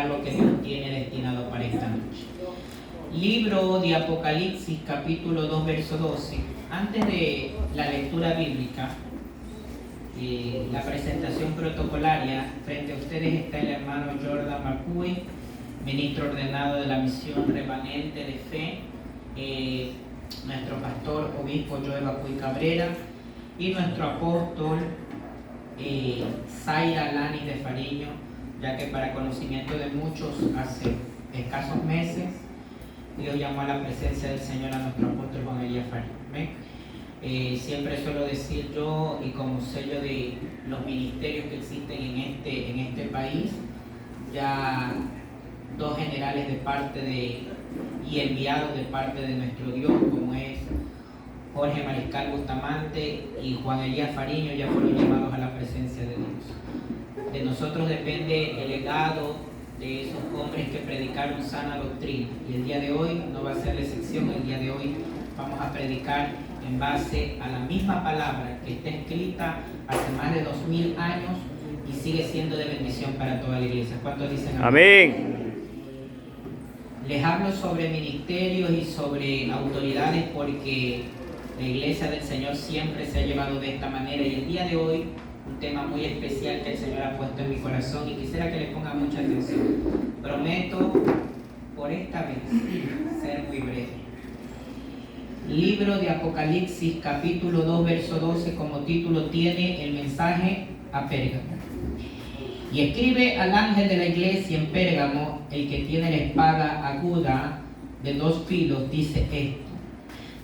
esperar lo que Dios tiene destinado para esta noche. Libro de Apocalipsis, capítulo 2, verso 12. Antes de la lectura bíblica, la presentación protocolaria, frente a ustedes está el hermano Jordan McCuy, ministro ordenado de la misión remanente de fe, nuestro pastor obispo Joel Bacuy Cabrera y nuestro apóstol Zaira Lani de Fariño, ya que para conocimiento de muchos hace escasos meses Dios llamó a la presencia del Señor a nuestro apóstol Juan Elías Fariño. Siempre suelo decir yo, y como sello de los ministerios que existen en este país, ya 2 generales de parte y enviados de parte de nuestro Dios, como es Jorge Mariscal Bustamante y Juan Elías Fariño, ya fueron llamados a la presencia de Dios. De nosotros depende el legado de esos hombres que predicaron sana doctrina, y el día de hoy no va a ser la excepción. El día de hoy vamos a predicar en base a la misma palabra que está escrita hace más de 2000 años y sigue siendo de bendición para toda la iglesia. ¿Cuántos dicen amén? Amén. Les hablo sobre ministerios y sobre autoridades porque la iglesia del Señor siempre se ha llevado de esta manera, y el día de hoy un tema muy especial que el Señor ha puesto en mi corazón y quisiera que le ponga mucha atención. Prometo por esta vez ser muy breve. Libro de Apocalipsis, capítulo 2, verso 12, como título tiene el mensaje a Pérgamo. Y escribe al ángel de la iglesia en Pérgamo, el que tiene la espada aguda de 2 filos, dice esto: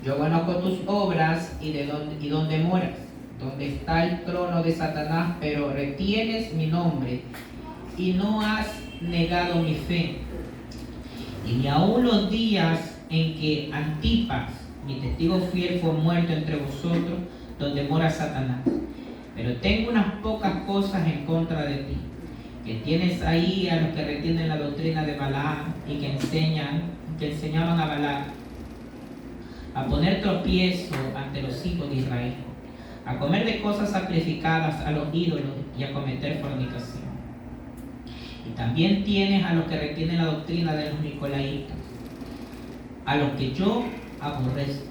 yo conozco tus obras y dónde moras, donde está el trono de Satanás, pero retienes mi nombre y no has negado mi fe, y ni aun los días en que Antipas, mi testigo fiel, fue muerto entre vosotros, donde mora Satanás. Pero tengo unas pocas cosas en contra de ti, que tienes ahí a los que retienen la doctrina de Balaam y que enseñaban a Balaam a poner tropiezo ante los hijos de Israel, a comer de cosas sacrificadas a los ídolos y a cometer fornicación. Y también tienes a los que retienen la doctrina de los nicolaitas, a los que yo aborrezco.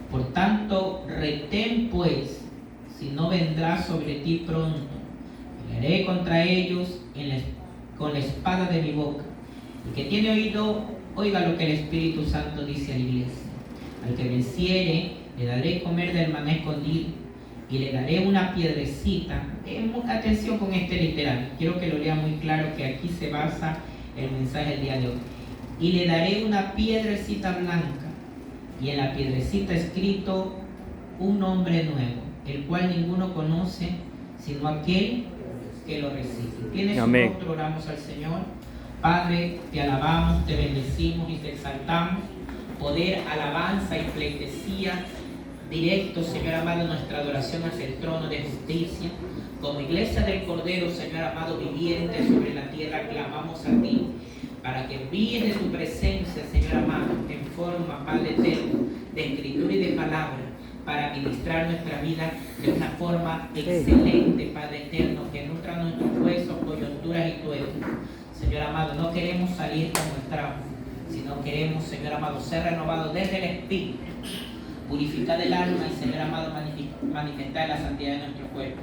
Por tanto, retén pues, si no vendrá sobre ti pronto. Pelearé contra ellos con la espada de mi boca. El que tiene oído, oiga lo que el Espíritu Santo dice a la iglesia. Al que venciere, le daré comer del maná escondido, y le daré una piedrecita. Atención con este literal, quiero que lo lea muy claro, que aquí se basa el mensaje del día de hoy. Y le daré una piedrecita blanca, y en la piedrecita escrito un nombre nuevo, el cual ninguno conoce sino aquel que lo recibe. Tiene su rostro, oramos al Señor. Padre, te alabamos, te bendecimos y te exaltamos. Poder, alabanza y pleitesía directo, Señor amado, nuestra adoración hacia el trono de justicia. Como iglesia del Cordero, Señor amado, viviente sobre la tierra, clamamos a ti para que envíes de tu presencia, Señor amado, en forma, Padre eterno, de escritura y de palabra, para ministrar nuestra vida de una forma excelente, Padre eterno, que nutra nuestros huesos, coyunturas y tuétanos. Señor amado, no queremos salir como entramos, sino queremos, Señor amado, ser renovados desde el Espíritu, purificar el alma y, Señor amado, manifestar la santidad de nuestro cuerpo.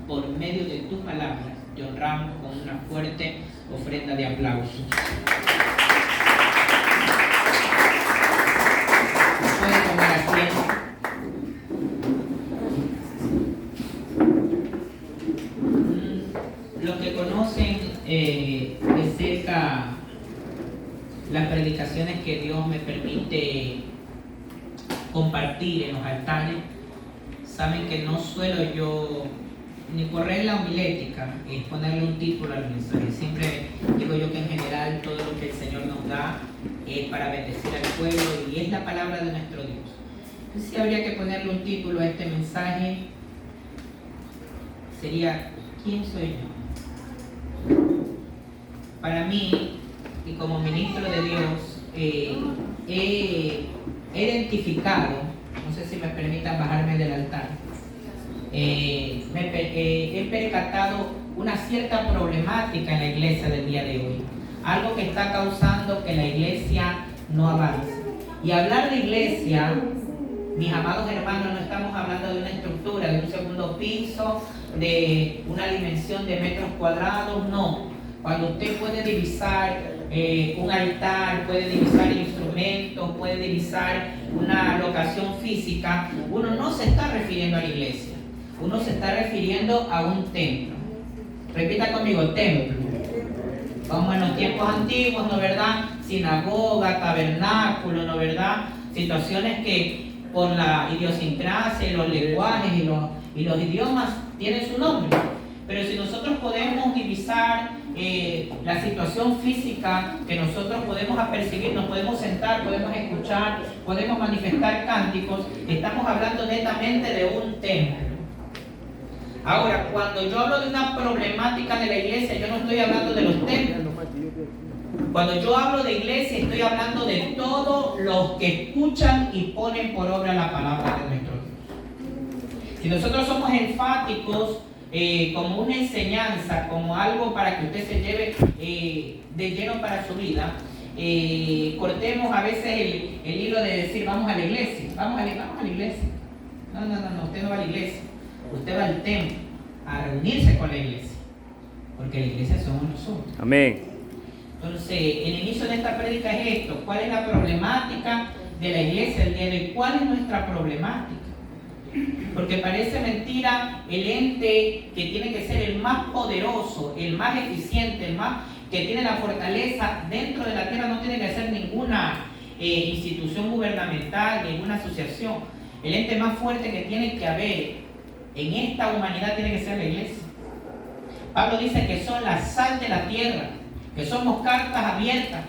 Por medio de tus palabras, te honramos con una fuerte ofrenda de aplausos. Puede tomar asiento. Los que conocen de cerca las predicaciones que Dios me permite compartir en los altares, saben que no suelo yo, ni por regla homilética, ponerle un título al mensaje. Siempre digo yo que en general todo lo que el Señor nos da es para bendecir al pueblo y es la palabra de nuestro Dios. Entonces, si habría que ponerle un título a este mensaje, sería ¿quién soy yo? Para mí, y como ministro de Dios, he identificado, no sé si me permitan bajarme del altar, he percatado una cierta problemática en la iglesia del día de hoy. algo que está causando que la iglesia no avance. Y hablar de iglesia, mis amados hermanos, no estamos hablando de una estructura, de un segundo piso, de una dimensión de metros cuadrados, no. Cuando usted puede divisar un altar, puede divisar instrumentos, puede divisar una locación física, uno no se está refiriendo a la iglesia, uno se está refiriendo a un templo. Repita conmigo, templo. Como en los tiempos antiguos, ¿no verdad? Sinagoga, tabernáculo, ¿no verdad? Situaciones que por la idiosincrasia, los lenguajes y los idiomas tienen su nombre. Pero si nosotros podemos divisar la situación física que nosotros podemos apercibir, nos podemos sentar, podemos escuchar, podemos manifestar cánticos, estamos hablando netamente de un templo. Ahora, cuando yo hablo de una problemática de la iglesia, yo no estoy hablando de los templos. Cuando yo hablo de iglesia, estoy hablando de todos los que escuchan y ponen por obra la palabra de nuestro Dios. Si nosotros somos enfáticos como una enseñanza, como algo para que usted se lleve de lleno para su vida, cortemos a veces el hilo de decir vamos a la iglesia, vamos a la iglesia. No, usted no va a la iglesia. Usted va al templo a reunirse con la iglesia, porque la iglesia somos nosotros. Amén. Entonces, el inicio de esta prédica es esto: ¿cuál es la problemática de la iglesia el día de hoy? ¿Cuál es nuestra problemática? Porque parece mentira el ente que tiene que ser el más poderoso, el más eficiente, el más que tiene la fortaleza dentro de la tierra, no tiene que ser ninguna institución gubernamental, ninguna asociación. El ente más fuerte que tiene que haber en esta humanidad tiene que ser la iglesia. Pablo dice que son la sal de la tierra, que somos cartas abiertas,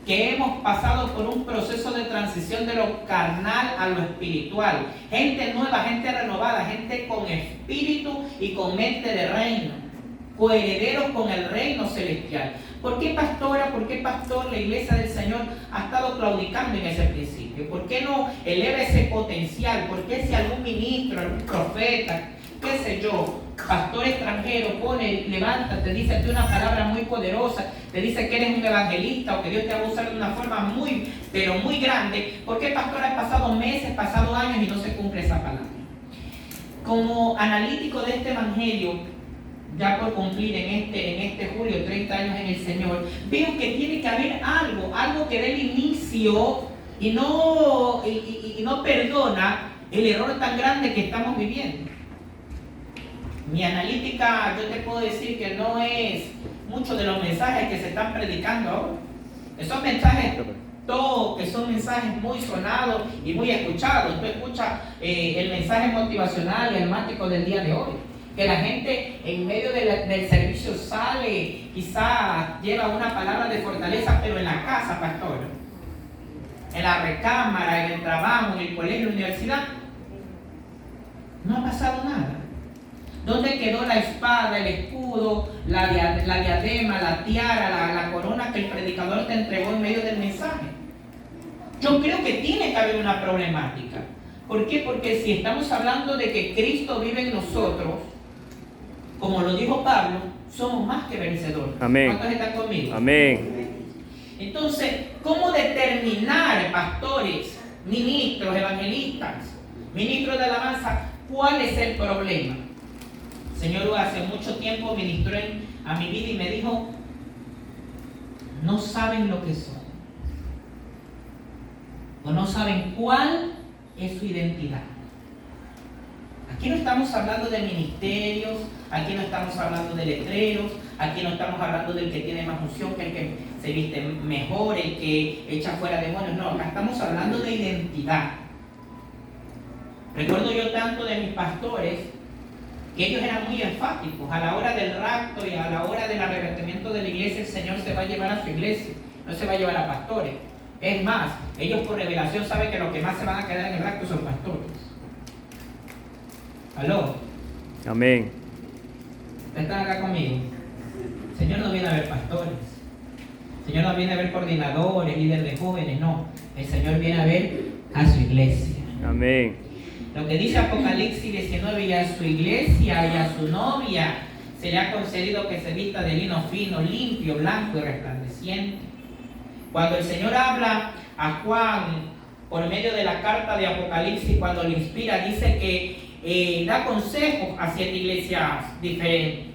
que hemos pasado por un proceso de transición de lo carnal a lo espiritual. Gente nueva, gente renovada, gente con espíritu y con mente de reino, coherederos con el reino celestial. ¿Por qué, pastora, por qué, pastor, la iglesia del Señor ha estado claudicando en ese principio? ¿Por qué no eleva ese potencial? ¿Por qué si algún ministro, algún profeta, qué sé yo, pastor extranjero levanta, te dice una palabra muy poderosa, te dice que eres un evangelista o que Dios te va a usar de una forma muy, pero muy grande? ¿Por qué, pastor, ha pasado meses, pasado años y no se cumple esa palabra? Como analítico de este evangelio, ya por cumplir en este julio 30 años en el Señor, veo que tiene que haber algo que dé el inicio y no perdona el error tan grande que estamos viviendo. Mi analítica, yo te puedo decir que no es muchos de los mensajes que se están predicando ahora. Esos mensajes, todos que son mensajes muy sonados y muy escuchados. Tú escuchas el mensaje motivacional y almático del día de hoy. Que la gente en medio del servicio sale, quizás lleva una palabra de fortaleza, pero en la casa, pastor, en la recámara, en el trabajo, en el colegio, en la universidad, no ha pasado nada. ¿Dónde quedó la espada, el escudo, la diadema, la tiara, la corona que el predicador te entregó en medio del mensaje? Yo creo que tiene que haber una problemática. ¿Por qué? Porque si estamos hablando de que Cristo vive en nosotros, como lo dijo Pablo, somos más que vencedores. Amén. ¿Cuántos están conmigo? Amén. Entonces, ¿cómo determinar, pastores, ministros, evangelistas, ministros de alabanza, cuál es el problema? El Señor hace mucho tiempo ministró a mi vida y me dijo: no saben lo que son, o no saben cuál es su identidad. Aquí no estamos hablando de ministerios, aquí no estamos hablando de letreros, aquí no estamos hablando del que tiene más unción, que el que se viste mejor, el que echa fuera demonios. No, acá estamos hablando de identidad. Recuerdo yo tanto de mis pastores que ellos eran muy enfáticos. A la hora del rapto y a la hora del arrebatamiento de la iglesia, el Señor se va a llevar a su iglesia, no se va a llevar a pastores. Es más, ellos por revelación saben que los que más se van a quedar en el rapto son pastores. ¿Aló? Amén. ¿Están acá conmigo? El Señor no viene a ver pastores. El Señor no viene a ver coordinadores, líderes de jóvenes, no. El Señor viene a ver a su iglesia. Amén. Lo que dice Apocalipsis 19, y a su iglesia y a su novia se le ha concedido que se vista de lino fino, limpio, blanco y resplandeciente. Cuando el Señor habla a Juan por medio de la carta de Apocalipsis, cuando le inspira, dice que da consejos a 7 iglesias diferentes.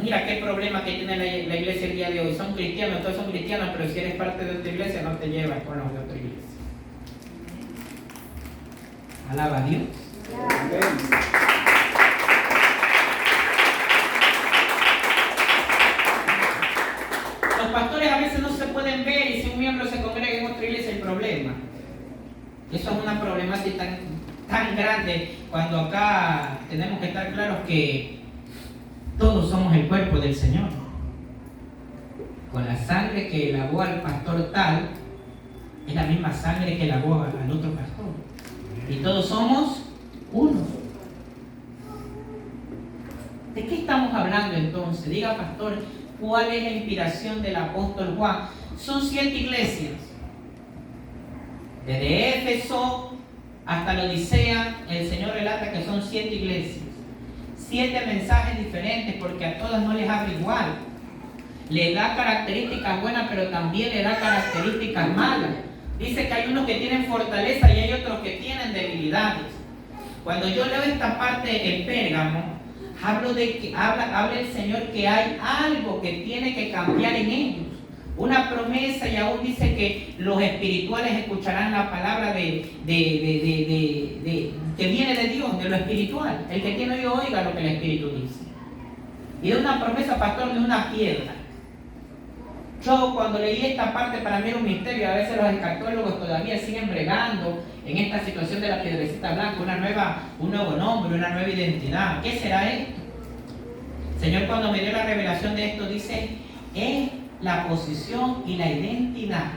Mira qué problema que tiene la iglesia el día de hoy. Son cristianos, todos son cristianos, pero si eres parte de otra iglesia, no te llevas con los de otra iglesia. Alaba a Dios. Los pastores a veces no se pueden ver, y si un miembro se congrega en otra iglesia hay problema. Eso es una problemática tan grande, cuando acá tenemos que estar claros que todos somos el cuerpo del Señor. Con la sangre que lavó al pastor tal, es la misma sangre que lavó al otro pastor. Y todos somos uno. ¿De qué estamos hablando entonces? Diga, pastor, ¿cuál es la inspiración del apóstol Juan? Son 7 iglesias. Desde Éfeso hasta la Odisea, el Señor relata que son 7 iglesias. 7 mensajes diferentes, porque a todas no les habla igual. Le da características buenas, pero también le da características malas. Dice que hay unos que tienen fortaleza y hay otros que tienen debilidades. Cuando yo leo esta parte en Pérgamo, habla el Señor que hay algo que tiene que cambiar en ellos. Una promesa, y aún dice que los espirituales escucharán la palabra que viene de Dios, de lo espiritual. El que tiene oído, oiga lo que el Espíritu dice. Y de una promesa, pastor, de una piedra. Yo cuando leí esta parte, para mí era un misterio. A veces los escatólogos todavía siguen bregando en esta situación de la piedrecita blanca, un nuevo nombre, una nueva identidad. ¿Qué será esto? El Señor, cuando me dio la revelación de esto, dice, es la posición y la identidad.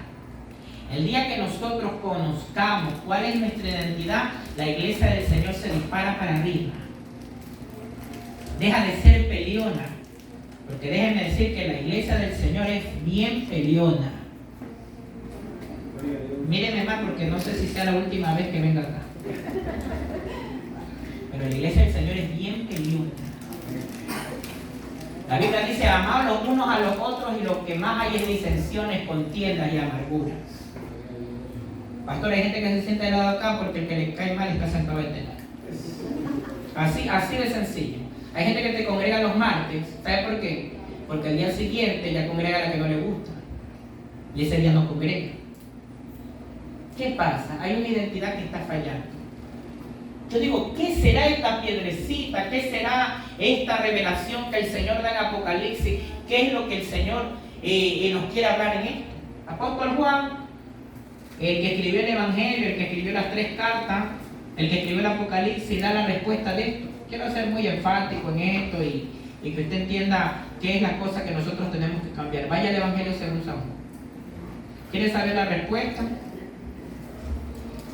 El día que nosotros conozcamos cuál es nuestra identidad, la iglesia del Señor se dispara para arriba. Deja de ser peleona. Porque déjenme decir que la iglesia del Señor es bien peleona. Mírenme más, porque no sé si sea la última vez que venga acá. Pero la iglesia del Señor es bien peleona. La Biblia dice, amaos los unos a los otros, y lo que más hay es disensiones, contiendas y amarguras. Pastor, hay gente que se siente al lado acá porque el que le cae mal está sentado en el lado. Así de sencillo. Hay gente que te congrega los martes. ¿Sabes por qué? Porque al día siguiente ya congrega a la que no le gusta. Y ese día no congrega. ¿Qué pasa? Hay una identidad que está fallando. Yo digo, ¿qué será esta piedrecita? ¿Qué será esta revelación que el Señor da en Apocalipsis? ¿Qué es lo que el Señor nos quiere hablar en esto? Apóstol Juan, el que escribió el Evangelio, el que escribió las 3 cartas, el que escribió el Apocalipsis, da la respuesta de esto. Quiero ser muy enfático en esto y que usted entienda qué es la cosa que nosotros tenemos que cambiar. Vaya al Evangelio según San Juan. ¿Quiere saber la respuesta?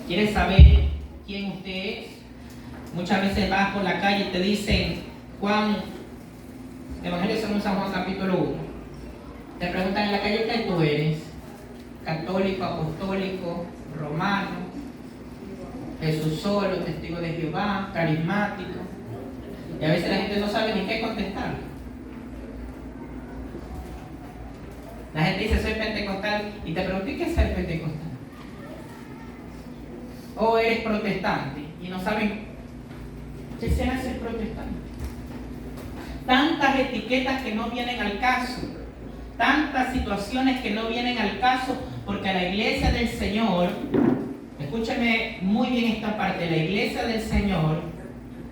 ¿Quiere saber quién usted es? Muchas veces vas por la calle y te dicen, Juan, Evangelio según San Juan capítulo 1. Te preguntan en la calle qué tú eres. Católico, apostólico, romano, Jesús solo, testigo de Jehová, carismático. Y a veces la gente no sabe ni qué contestar. La gente dice, soy pentecostal, y te pregunto, ¿qué es ser pentecostal? O eres protestante, y no saben qué será ser protestante. Tantas etiquetas que no vienen al caso, tantas situaciones que no vienen al caso, porque a la iglesia del Señor, escúcheme muy bien esta parte, la iglesia del Señor,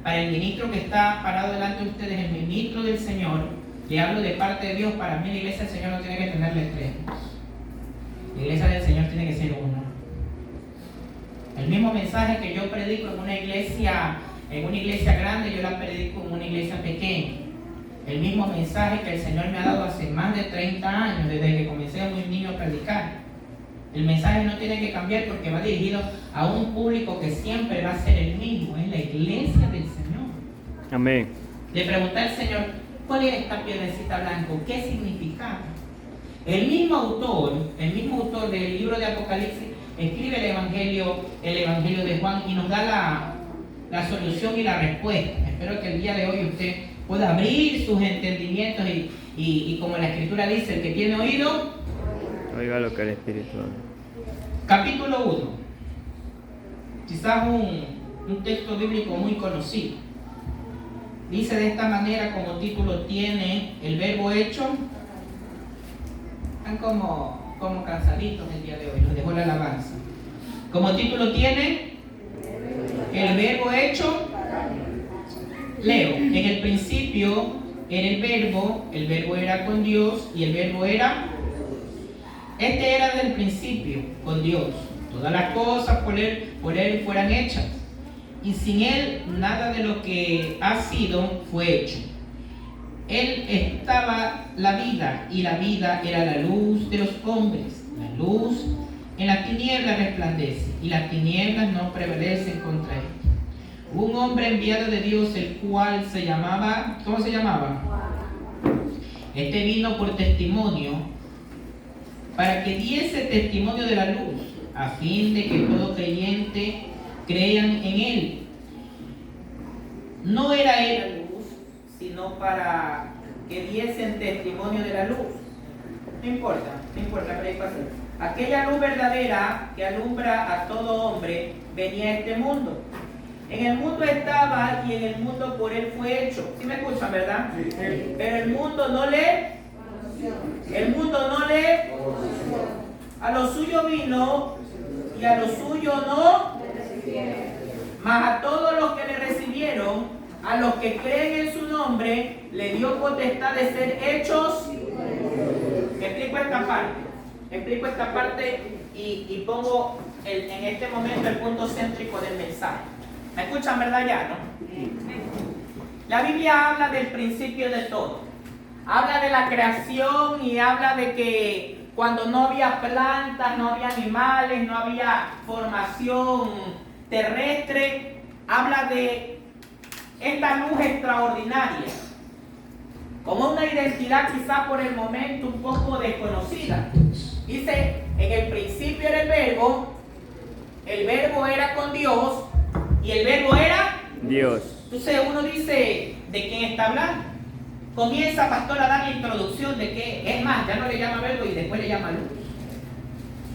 para el ministro que está parado delante de ustedes, el ministro del Señor, le hablo de parte de Dios. Para mí la iglesia del Señor no tiene que tener extremos. La iglesia del Señor tiene que ser uno. El mismo mensaje que yo predico en una iglesia grande, yo la predico en una iglesia pequeña. El mismo mensaje que el Señor me ha dado hace más de 30 años, desde que comencé a muy niño a predicar. El mensaje no tiene que cambiar porque va dirigido a un público que siempre va a ser el mismo, es la iglesia del Señor. Amén. Le pregunté al Señor, ¿cuál es esta piedrecita blanca? ¿Qué significaba? El mismo autor del libro de Apocalipsis escribe el Evangelio de Juan y nos da la solución y la respuesta. Espero que el día de hoy usted pueda abrir sus entendimientos y como la Escritura dice, el que tiene oído, oiga lo que el Espíritu habla. Capítulo 1. Quizás un texto bíblico muy conocido. Dice de esta manera, como título tiene el verbo hecho. Están como cansaditos el día de hoy, los dejó la alabanza. Como título tiene el verbo hecho. Leo, en el principio era el verbo era con Dios y el verbo era. Este era del principio con Dios. Todas las cosas por él fueran hechas. Y sin Él nada de lo que ha sido fue hecho. Él estaba la vida y la vida era la luz de los hombres. La luz en las tinieblas resplandece y las tinieblas no prevalecen contra él. Hubo un hombre enviado de Dios, el cual se llamaba, ¿cómo se llamaba? Este vino por testimonio, para que diese testimonio de la luz, a fin de que todo creyente crean en él. No era él la luz, sino para que diesen testimonio de la luz. No importa, pero hay que hacer. Aquella luz verdadera que alumbra a todo hombre venía a este mundo. En el mundo estaba y en el mundo por él fue hecho. ¿Sí me escuchan, verdad? Sí. Pero el mundo no le a lo suyo vino y a lo suyo no, mas a todos los que le recibieron, a los que creen en su nombre, le dio potestad de ser hechos. Explico esta parte y pongo en este momento el punto céntrico del mensaje. ¿Me escuchan, verdad ya, no? La Biblia habla del principio de todo. Habla de la creación y habla de que cuando no había plantas, no había animales, no había formación terrestre, habla de esta luz extraordinaria, como una identidad quizás por el momento un poco desconocida. Dice, en el principio era el verbo era con Dios y el verbo era Dios. Entonces uno dice, ¿de quién está hablando? Comienza pastor a dar la introducción de que, es más, ya no le llama verbo y después le llama luz.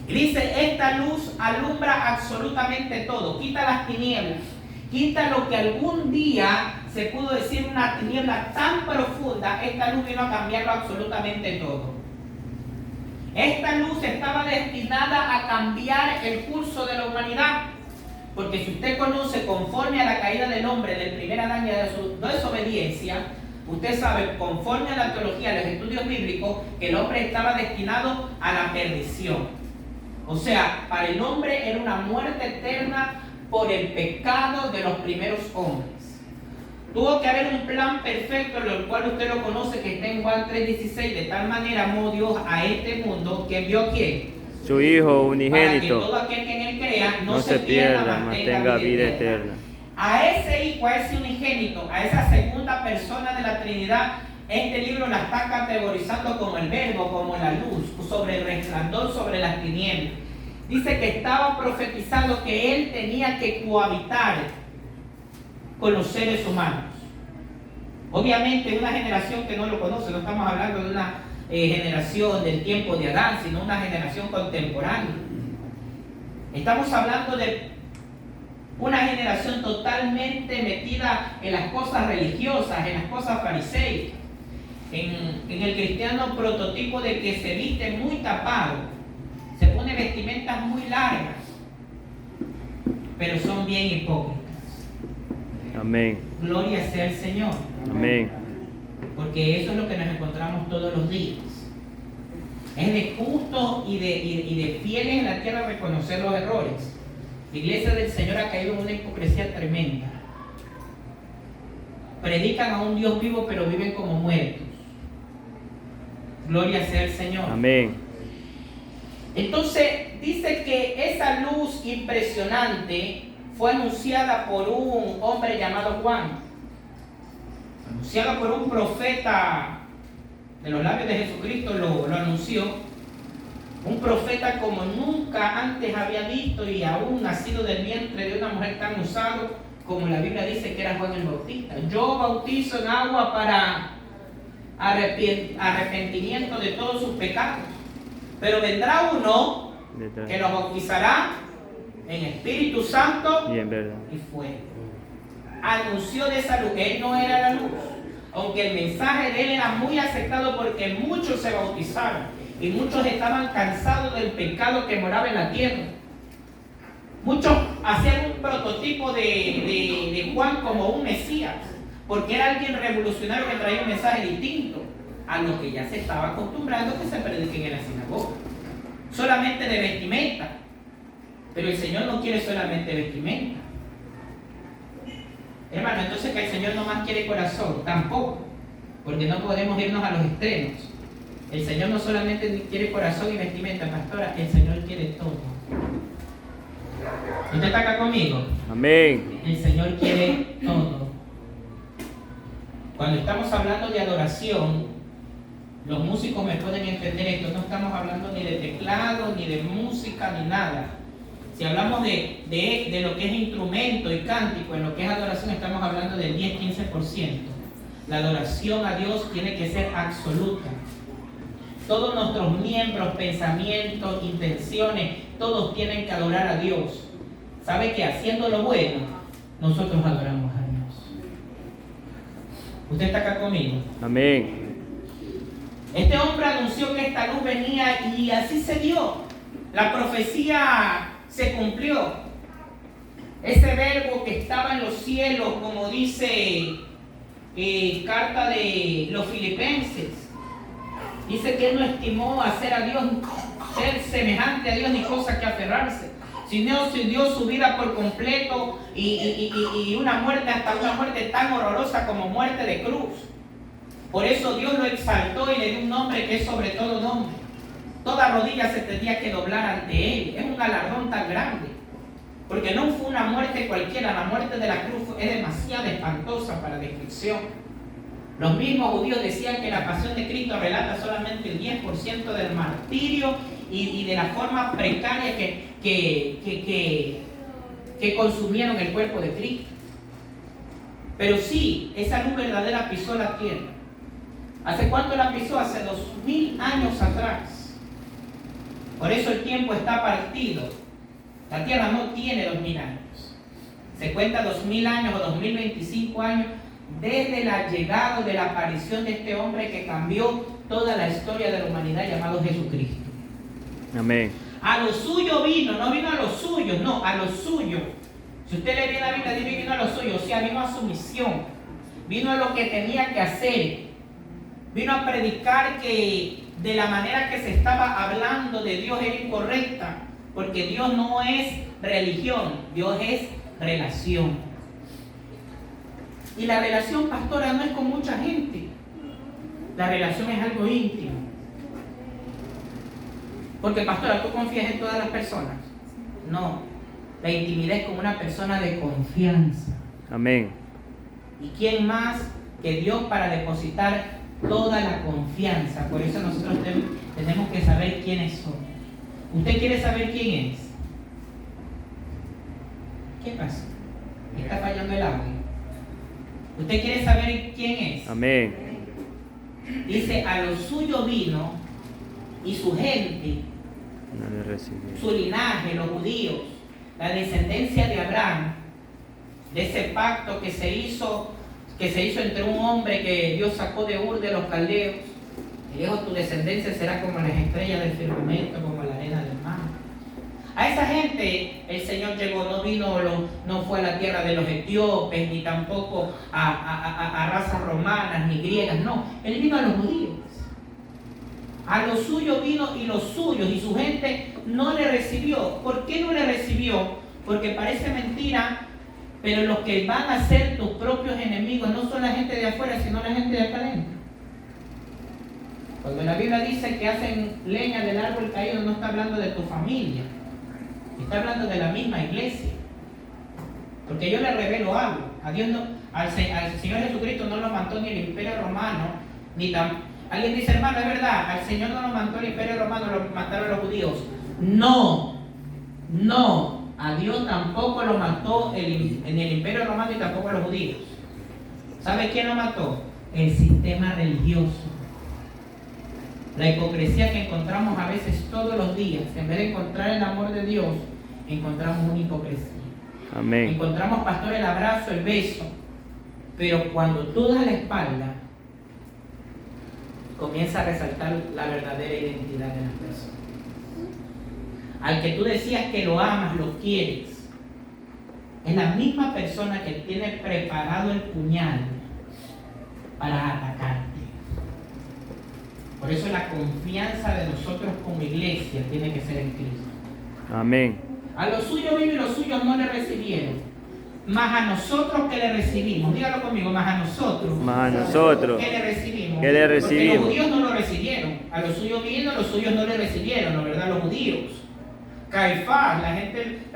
Y dice, esta luz alumbra absolutamente todo, quita las tinieblas, quita lo que algún día se pudo decir una tiniebla tan profunda. Esta luz vino a cambiarlo absolutamente todo. Esta luz estaba destinada a cambiar el curso de la humanidad, porque si usted conoce conforme a la caída del hombre del primer Adán y de su desobediencia, usted sabe, conforme a la teología, a los estudios bíblicos, que el hombre estaba destinado a la perdición. O sea, para el hombre era una muerte eterna por el pecado de los primeros hombres. Tuvo que haber un plan perfecto, el cual usted lo conoce, que está en Juan 3:16. De tal manera amó Dios a este mundo, que envió ¿a quién? Su Hijo unigénito. Para que todo aquel que en él crea no se pierda, mas tenga vida eterna. A ese Hijo, a ese unigénito, a esa segunda persona de la Trinidad, este libro la está categorizando como el verbo, como la luz, sobre el resplandor, sobre las tinieblas. Dice que estaba profetizado que él tenía que cohabitar con los seres humanos. Obviamente una generación que no lo conoce, no estamos hablando de una generación del tiempo de Adán, sino una generación contemporánea. Estamos hablando de una generación totalmente metida en las cosas religiosas, en las cosas fariseicas, en el cristiano prototipo de que se viste muy tapado, se pone vestimentas muy largas, pero son bien hipócritas. Amén. Gloria sea el Señor. Amén. Porque eso es lo que nos encontramos todos los días. Es de justos y de fieles en la tierra reconocer los errores. La iglesia del Señor ha caído en una hipocresía tremenda. Predican a un Dios vivo, pero viven como muertos. Gloria sea el Señor. Amén. Entonces dice que esa luz impresionante fue anunciada por un hombre llamado Juan, anunciada por un profeta de los labios de Jesucristo, lo anunció. Un profeta como nunca antes había visto, y aún nacido del vientre de una mujer tan usado, como la Biblia dice que era Juan el Bautista. Yo bautizo en agua para arrepentimiento de todos sus pecados. Pero vendrá uno que los bautizará en Espíritu Santo y en verdad. Y fuego. Anunció de esa luz. Él no era la luz. Aunque el mensaje de él era muy aceptado porque muchos se bautizaron y muchos estaban cansados del pecado que moraba en la tierra. Muchos hacían un prototipo de Juan como un Mesías, porque era alguien revolucionario que traía un mensaje distinto a lo que ya se estaba acostumbrando que se predique en la sinagoga. Solamente de vestimenta. Pero el Señor no quiere solamente vestimenta. Hermano, entonces que el Señor no más quiere corazón, tampoco, porque no podemos irnos a los extremos. El Señor no solamente quiere corazón y vestimenta, pastora, el Señor quiere todo. ¿Usted está acá conmigo? Amén. El Señor quiere todo. Cuando estamos hablando de adoración, los músicos me pueden entender esto, no estamos hablando ni de teclado, ni de música, ni nada. Si hablamos de lo que es instrumento y cántico, en lo que es adoración, estamos hablando del 10-15%. La adoración a Dios tiene que ser absoluta. Todos nuestros miembros, pensamientos, intenciones, todos tienen que adorar a Dios. ¿Sabe que haciendo lo bueno, nosotros adoramos a Dios? ¿Usted está acá conmigo? Amén. Este hombre anunció que esta luz venía y así se dio. La profecía se cumplió. Ese verbo que estaba en los cielos, como dice carta de los Filipenses, dice que él no estimó hacer a Dios, ser semejante a Dios ni cosa que aferrarse, sino se dio su vida por completo y una muerte, hasta una muerte tan horrorosa como muerte de cruz. Por eso Dios lo exaltó y le dio un nombre que es sobre todo nombre. Toda rodilla se tenía que doblar ante él. Es un galardón tan grande. Porque no fue una muerte cualquiera. La muerte de la cruz es demasiado espantosa para descripción. Los mismos judíos decían que la pasión de Cristo relata solamente el 10% del martirio y de la forma precaria que consumieron el cuerpo de Cristo. Pero sí, esa luz verdadera pisó la tierra. ¿Hace cuánto la pisó? Hace 2000 años atrás. Por eso el tiempo está partido. La tierra no tiene 2000 años. Se cuenta 2000 años o 2025 años desde la llegada de la aparición de este hombre que cambió toda la historia de la humanidad, llamado Jesucristo. Amén. A lo suyo vino, no vino a los suyos, no, a lo suyo. Si usted le viene a la Biblia, dice vino a lo suyo, o sea, vino a su misión, vino a lo que tenía que hacer, vino a predicar que de la manera que se estaba hablando de Dios era incorrecta, porque Dios no es religión, Dios es relación. Y la relación, pastora, no es con mucha gente. La relación es algo íntimo. Porque, pastora, ¿tú confías en todas las personas? No. La intimidad es con una persona de confianza. Amén. ¿Y quién más que Dios para depositar toda la confianza? Por eso nosotros tenemos que saber quiénes son. ¿Usted quiere saber quién es? ¿Qué pasa? ¿Está fallando el audio? ¿Usted quiere saber quién es? Amén. Dice, a lo suyo vino y su gente, No le recibió. su linaje, los judíos, la descendencia de Abraham, de ese pacto que se hizo entre un hombre que Dios sacó de Ur de los caldeos. Y dijo, tu descendencia será como las estrellas del firmamento, como la arena del mar. A esa gente el Señor llegó, no fue a la tierra de los etíopes, ni tampoco a razas romanas, ni griegas, no. Él vino a los judíos. A los suyos vino y los suyos y su gente no le recibió. ¿Por qué no le recibió? Porque parece mentira, pero los que van a ser tus propios enemigos no son la gente de afuera, sino la gente de acá adentro. Cuando la Biblia dice que hacen leña del árbol caído, no está hablando de tu familia, está hablando de la misma iglesia. Porque yo le revelo algo. A Dios no, al Señor Jesucristo no lo mandó ni el Imperio Romano, ni tampoco. Alguien dice, hermano, es verdad, al Señor no lo mandó el Imperio Romano, lo mandaron los judíos. No. A Dios tampoco lo mató en el Imperio Romano y tampoco a los judíos. ¿Sabe quién lo mató? El sistema religioso. La hipocresía que encontramos a veces todos los días. En vez de encontrar el amor de Dios, encontramos una hipocresía. Amén. Encontramos, pastor, el abrazo, el beso. Pero cuando tú das la espalda, comienza a resaltar la verdadera identidad de las personas. Al que tú decías que lo amas, lo quieres, es la misma persona que tiene preparado el puñal para atacarte. Por eso la confianza de nosotros como iglesia tiene que ser en Cristo. Amén. A los suyos vino y los suyos no le recibieron. Mas a nosotros que le recibimos, dígalo conmigo, mas a nosotros que le recibimos. Que le recibimos. Porque los judíos no lo recibieron. A los suyos vino, los suyos no le recibieron, ¿no verdad? Los judíos. Caifás, la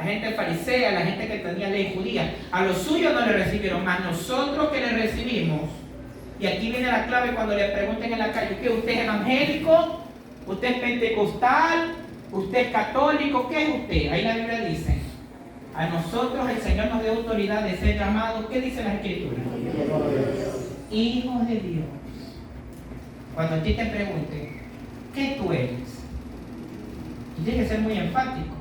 gente farisea, la gente que tenía ley judía, a los suyos no le recibieron, mas nosotros que le recibimos. Y aquí viene la clave cuando le pregunten en la calle, ¿qué? ¿Usted es evangélico? ¿Usted es pentecostal? ¿Usted es católico? ¿Qué es usted? Ahí la Biblia dice, a nosotros el Señor nos dio autoridad de ser llamados, ¿qué dice la Escritura? Hijos de Dios. Cuando a ti te pregunten, ¿qué tú eres? Tú tienes que ser muy enfático.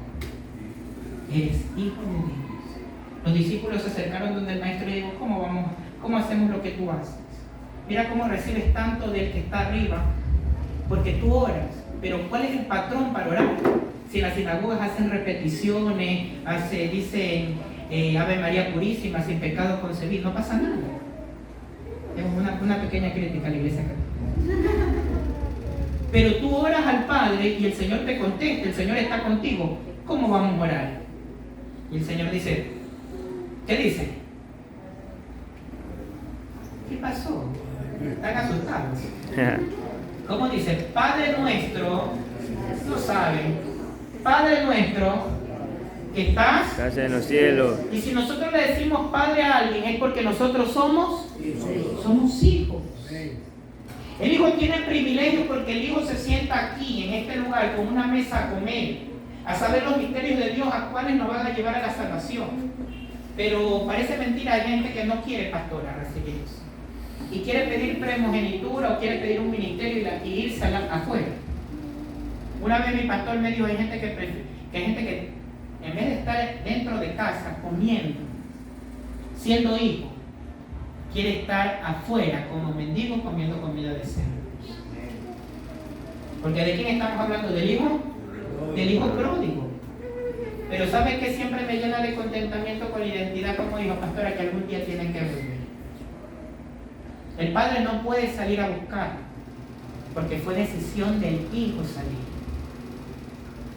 Eres hijo de Dios. Los discípulos se acercaron donde el maestro y le dijo, ¿cómo hacemos lo que tú haces? Mira cómo recibes tanto del que está arriba, porque tú oras. Pero ¿cuál es el patrón para orar? Si en las sinagogas hacen repeticiones, dicen Ave María Purísima, sin pecado concebido, no pasa nada. Es una pequeña crítica a la iglesia católica. Pero tú oras al Padre y el Señor te contesta, el Señor está contigo. ¿Cómo vamos a orar? Y el Señor dice, ¿qué dice? ¿Qué pasó? Están asustados. ¿Cómo dice? Padre nuestro, no saben, Padre nuestro que estás en los cielos. Y si nosotros le decimos Padre a alguien es porque nosotros somos hijos. El hijo tiene privilegio porque el hijo se sienta aquí, en este lugar, con una mesa a comer, a saber los misterios de Dios, a cuáles nos van a llevar a la salvación. Pero parece mentira, hay gente que no quiere, pastora, recibir eso. Y quiere pedir primogenitura o quiere pedir un ministerio y irse afuera. Una vez mi pastor me dijo, hay gente que en vez de estar dentro de casa comiendo, siendo hijo, quiere estar afuera como mendigo comiendo comida de cerdo. Porque ¿de quién estamos hablando? ¿Del hijo? Del hijo pródigo. Pero ¿sabe qué siempre me llena de contentamiento con la identidad como hijo, pastora? Que algún día tienen que volver. El padre no puede salir a buscar, porque fue decisión del hijo salir.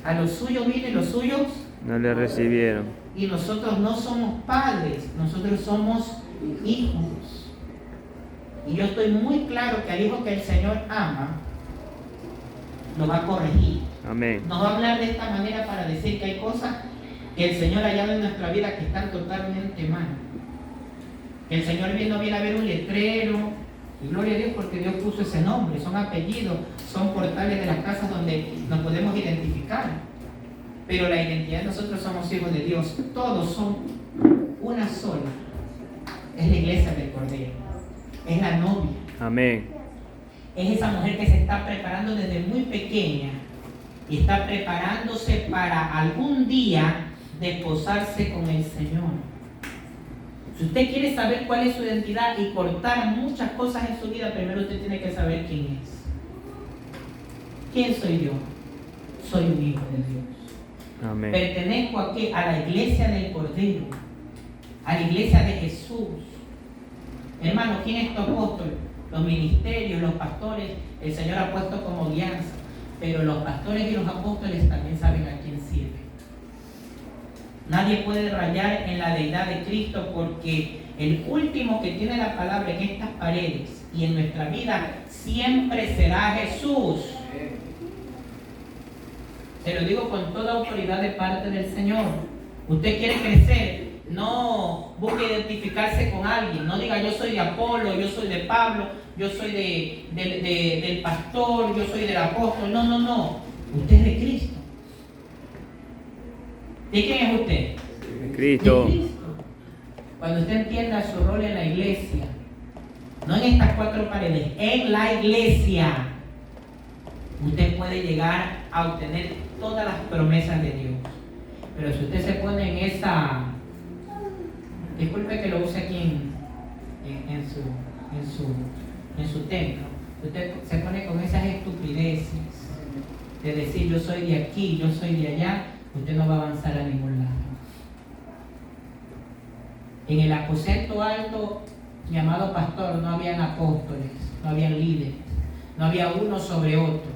A los suyos vino y los suyos no le recibieron. Y nosotros no somos padres, nosotros somos hijos. Y yo estoy muy claro que al hijo que el Señor ama, lo va a corregir. Amén. Nos va a hablar de esta manera para decir que hay cosas que el Señor ha hallado en nuestra vida que están totalmente mal. Que el Señor no viene a ver un letrero, y gloria a Dios porque Dios puso ese nombre, son apellidos, son portales de las casas donde nos podemos identificar. Pero la identidad de nosotros somos hijos de Dios, todos son una sola. Es la iglesia del Cordero, es la novia. Amén. Es esa mujer que se está preparando desde muy pequeña y está preparándose para algún día desposarse con el Señor. Si usted quiere saber cuál es su identidad y cortar muchas cosas en su vida, primero usted tiene que saber quién es. ¿Quién soy yo? Soy un hijo de Dios. Amén. Pertenezco a ¿qué? A la iglesia del Cordero, a la iglesia de Jesús. Hermano, ¿quién es tu apóstol? Los ministerios, los pastores, el Señor ha puesto como alianza, pero los pastores y los apóstoles también saben a quién sirven. Nadie puede rayar en la deidad de Cristo porque el último que tiene la palabra en estas paredes y en nuestra vida siempre será Jesús. Se lo digo con toda autoridad de parte del Señor. Usted quiere crecer, no busque identificarse con alguien. No diga yo soy de Apolo, yo soy de Pablo, yo soy del pastor, yo soy del apóstol. No. Usted es de Cristo. ¿De quién es usted? Cristo. De Cristo. Cuando usted entienda su rol en la iglesia, no en estas cuatro paredes, en la iglesia, usted puede llegar a obtener todas las promesas de Dios. Pero si usted se pone en esa, disculpe que lo use aquí en su templo, usted se pone con esas estupideces de decir yo soy de aquí, yo soy de allá, usted no va a avanzar a ningún lado. En el aposento alto llamado pastor no habían apóstoles, no habían líderes, no había uno sobre otro.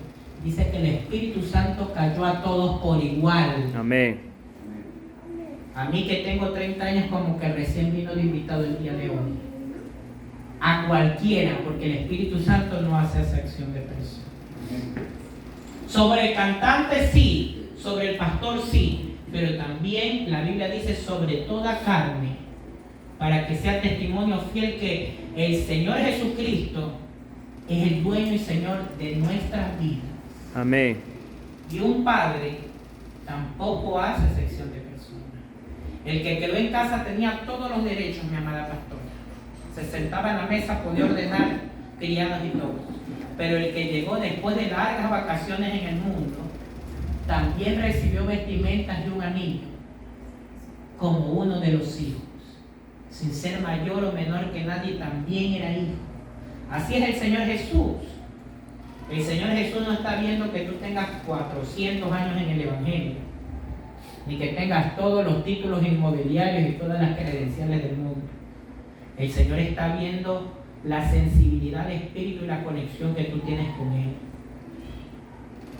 Dice que el Espíritu Santo cayó a todos por igual. Amén. A mí que tengo 30 años como que recién vino de invitado el día de hoy. A cualquiera, porque el Espíritu Santo no hace acepción de personas. Sobre el cantante sí, sobre el pastor sí, pero también la Biblia dice sobre toda carne, para que sea testimonio fiel que el Señor Jesucristo es el dueño y Señor de nuestras vidas. Amén. Y un padre tampoco hace excepción de personas. El que quedó en casa tenía todos los derechos, mi amada pastora. Se sentaba en la mesa, podía ordenar criados y todo. Pero el que llegó después de largas vacaciones en el mundo, también recibió vestimentas y un anillo, como uno de los hijos. Sin ser mayor o menor que nadie, también era hijo. Así es el Señor Jesús. El Señor Jesús no está viendo que tú tengas 400 años en el Evangelio, ni que tengas todos los títulos inmobiliarios y todas las credenciales del mundo. El Señor está viendo la sensibilidad de espíritu y la conexión que tú tienes con Él.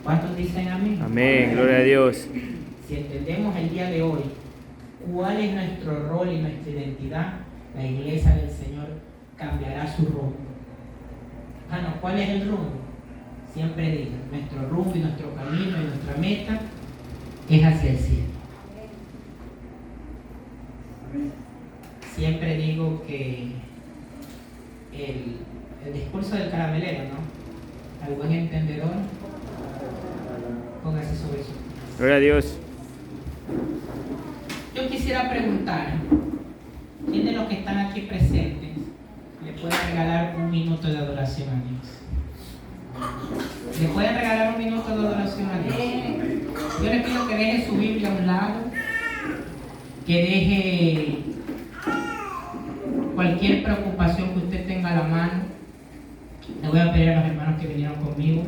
¿Cuántos dicen amén? Amén. Gloria a Dios. Si entendemos el día de hoy cuál es nuestro rol y nuestra identidad, la iglesia del Señor cambiará su rumbo. ¿Cuál es el rumbo? Siempre digo, nuestro rumbo y nuestro camino y nuestra meta es hacia el cielo. Siempre digo que el discurso del caramelero, ¿no? Al buen entendedor, póngase sobre eso. Gloria a Dios. Yo quisiera preguntar, ¿quién de los que están aquí presentes le puede regalar un minuto de adoración a Dios? ¿Le pueden regalar un minuto de adoración a Dios? Yo le pido que deje su Biblia a un lado, que deje cualquier preocupación que usted tenga a la mano. Le voy a pedir a los hermanos que vinieron conmigo